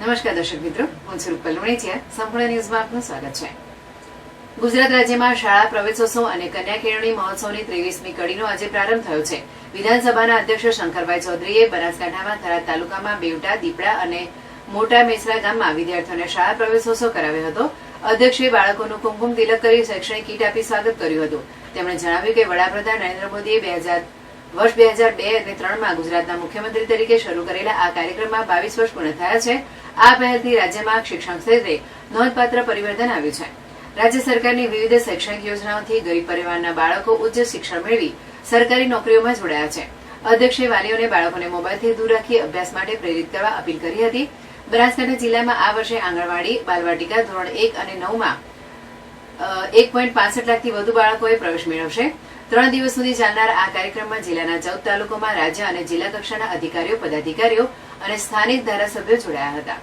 નમસ્કાર દર્શક મિત્રો, હું છું રૂપલ વણેચિયા. સંપૂર્ણ ન્યૂઝમાં આપનું સ્વાગત છે. ગુજરાત રાજ્યમાં શાળા પ્રવેશોત્સવ અને કન્યા કેળવણી મહોત્સવની 23મી કડીનો આજે પ્રારંભ થયો છે. વિધાનસભાના અધ્યક્ષ શંકરભાઈ ચૌધરીએ બનાસકાંઠામાં થરાદ તાલુકામાં બેવટા, દીપડા અને મોટા મેસરા ગામમાં વિદ્યાર્થીઓને શાળા પ્રવેશોત્સવ કરાવ્યો હતો. અધ્યક્ષે બાળકોનું કુમકુમ તિલક કરી શૈક્ષણિક કીટ આપી સ્વાગત કર્યું હતું. તેમણે જણાવ્યું કે વડાપ્રધાન નરેન્દ્ર મોદીએ વર્ષ 2002 અને 3માં ગુજરાતના મુખ્યમંત્રી તરીકે શરૂ કરેલા આ કાર્યક્રમમાં 22 વર્ષ પૂર્ણ થયા છે. આ પહેલથી રાજ્યમાં શિક્ષણ ક્ષેત્રે નોંધપાત્ર પરિવર્તન આવ્યું છે. રાજ્ય સરકારની વિવિધ શૈક્ષણિક યોજનાઓથી ગરીબ પરિવારના બાળકો ઉચ્ચ શિક્ષણ મેળવી સરકારી નોકરીઓમાં જોડાયા છે. અધ્યક્ષે વાલીઓને બાળકોને મોબાઈલથી દૂર રાખી અભ્યાસ માટે પ્રેરિત કરવા અપીલ કરી હતી. બનાસકાંઠા જિલ્લામાં આ વર્ષે આંગણવાડી, બાલવાટિકા ધોરણ 1 અને 9માં 1.65 લાખથી વધુ બાળકોએ પ્રવેશ મેળવશે. 3 દિવસ સુધી ચાલનાર આ કાર્યક્રમમાં જિલ્લાના 14 તાલુકામાં રાજ્ય અને જિલ્લા કક્ષાના અધિકારીઓ, પદાધિકારીઓ અને સ્થાનિક ધારાસભ્યો જોડાયા હતા.